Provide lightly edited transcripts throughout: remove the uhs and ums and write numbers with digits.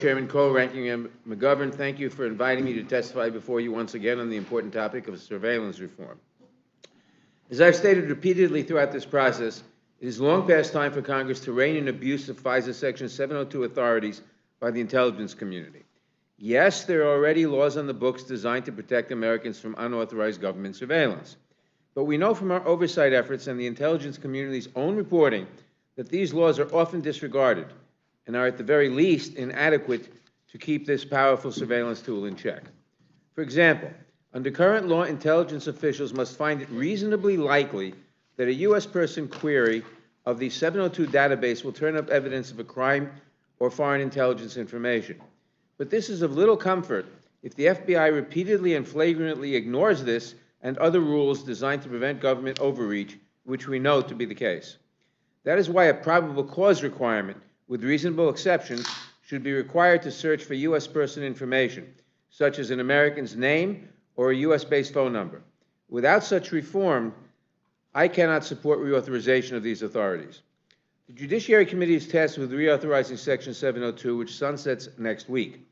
Chairman Cole, Ranking Member McGovern, thank you for inviting me to testify before you once again on the important topic of surveillance reform. As I've stated repeatedly throughout this process, it is long past time for Congress to rein in abuse of FISA Section 702 authorities by the intelligence community. Yes, there are already laws on the books designed to protect Americans from unauthorized government surveillance. But we know from our oversight efforts and the intelligence community's own reporting that these laws are often disregarded and are at the very least inadequate to keep this powerful surveillance tool in check. For example, under current law, intelligence officials must find it reasonably likely that a U.S. person query of the 702 database will turn up evidence of a crime or foreign intelligence information. But this is of little comfort if the FBI repeatedly and flagrantly ignores this and other rules designed to prevent government overreach, which we know to be the case. That is why a probable cause requirement, with reasonable exceptions, should be required to search for U.S. person information, such as an American's name or a U.S.-based phone number. Without such reform, I cannot support reauthorization of these authorities. The Judiciary Committee is tasked with reauthorizing Section 702, which sunsets next week.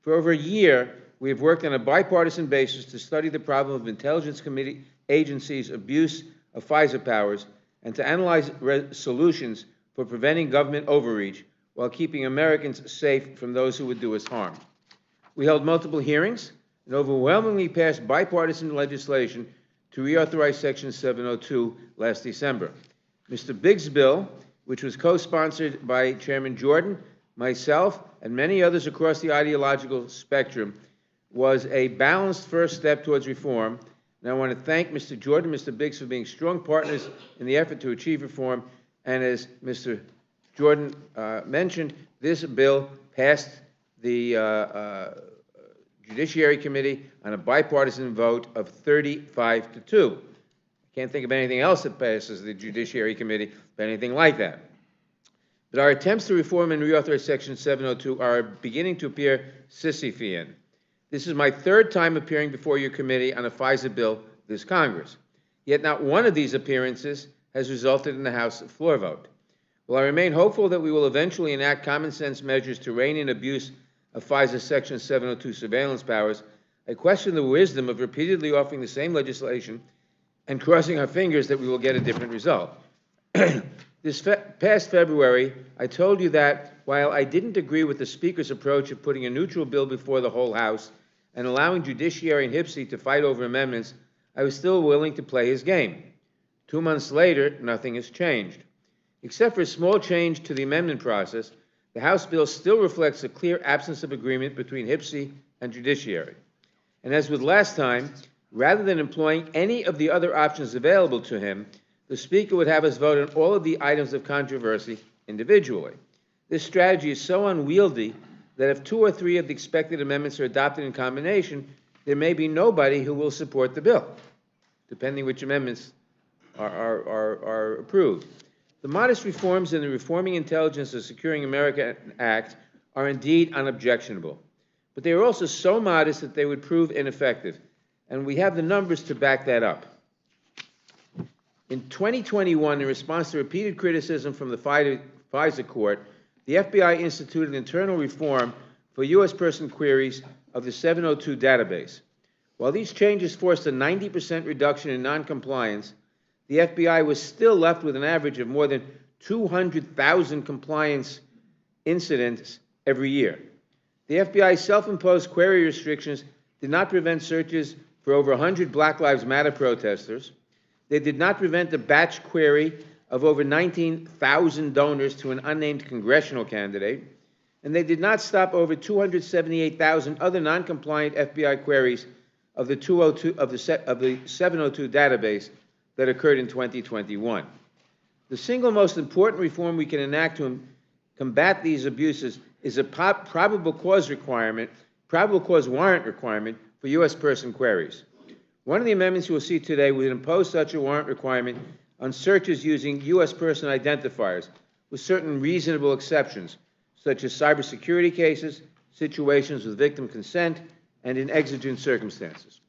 For over a year, we have worked on a bipartisan basis to study the problem of intelligence committee agencies' abuse of FISA powers and to analyze solutions for preventing government overreach while keeping Americans safe from those who would do us harm. We held multiple hearings and overwhelmingly passed bipartisan legislation to reauthorize Section 702 last December. Mr. Biggs' bill, which was co-sponsored by Chairman Jordan, myself, and many others across the ideological spectrum, was a balanced first step towards reform, and I want to thank Mr. Jordan and Mr. Biggs for being strong partners in the effort to achieve reform. And as Mr. Jordan mentioned, this bill passed the Judiciary Committee on a bipartisan vote of 35-2. I can't think of anything else that passes the Judiciary Committee, but anything like that. But our attempts to reform and reauthorize Section 702 are beginning to appear Sisyphean. This is my third time appearing before your committee on a FISA bill this Congress. Yet not one of these appearances has resulted in the House floor vote. While I remain hopeful that we will eventually enact common-sense measures to rein in abuse of FISA Section 702 surveillance powers, I question the wisdom of repeatedly offering the same legislation and crossing our fingers that we will get a different result. This past February, I told you that while I didn't agree with the Speaker's approach of putting a neutral bill before the whole House and allowing Judiciary and HPSI to fight over amendments, I was still willing to play his game. 2 months later, nothing has changed. Except for a small change to the amendment process, the House bill still reflects a clear absence of agreement between HPSI and Judiciary. And as with last time, rather than employing any of the other options available to him, the Speaker would have us vote on all of the items of controversy individually. This strategy is so unwieldy that if 2 or 3 of the expected amendments are adopted in combination, there may be nobody who will support the bill, depending which amendments are approved. The modest reforms in the Reforming Intelligence and Securing America Act are indeed unobjectionable, but they are also so modest that they would prove ineffective, and we have the numbers to back that up. In 2021, in response to repeated criticism from the FISA court, the FBI instituted internal reform for U.S. person queries of the 702 database. While these changes forced a 90% reduction in noncompliance, the FBI was still left with an average of more than 200,000 compliance incidents every year. The FBI's self-imposed query restrictions did not prevent searches for over 100 Black Lives Matter protesters. They did not prevent the batch query of over 19,000 donors to an unnamed congressional candidate, and they did not stop over 278,000 other non-compliant FBI queries of the 702 database that occurred in 2021. The single most important reform we can enact to combat these abuses is a probable cause warrant requirement for U.S. person queries. One of the amendments you will see today would impose such a warrant requirement on searches using U.S. person identifiers, with certain reasonable exceptions, such as cybersecurity cases, situations with victim consent, and in exigent circumstances.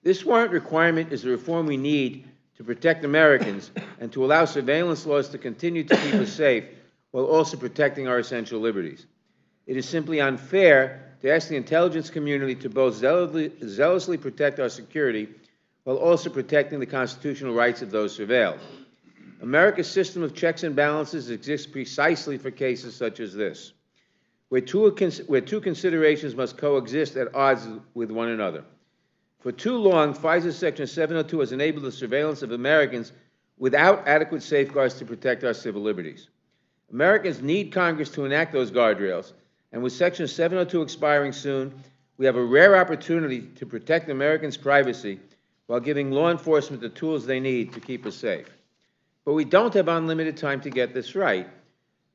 This warrant requirement is the reform we need to protect Americans and to allow surveillance laws to continue to keep us safe while also protecting our essential liberties. It is simply unfair to ask the intelligence community to both zealously protect our security while also protecting the constitutional rights of those surveilled. America's system of checks and balances exists precisely for cases such as this, where two considerations must coexist at odds with one another. For too long, FISA Section 702 has enabled the surveillance of Americans without adequate safeguards to protect our civil liberties. Americans need Congress to enact those guardrails, and with Section 702 expiring soon, we have a rare opportunity to protect Americans' privacy while giving law enforcement the tools they need to keep us safe. But we don't have unlimited time to get this right.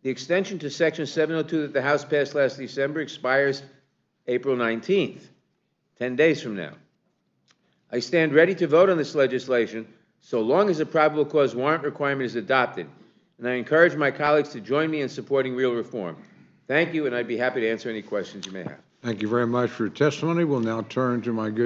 The extension to Section 702 that the House passed last December expires April 19th, 10 days from now. I stand ready to vote on this legislation so long as a probable cause warrant requirement is adopted, and I encourage my colleagues to join me in supporting real reform. Thank you, and I'd be happy to answer any questions you may have. Thank you very much for your testimony. We'll now turn to my good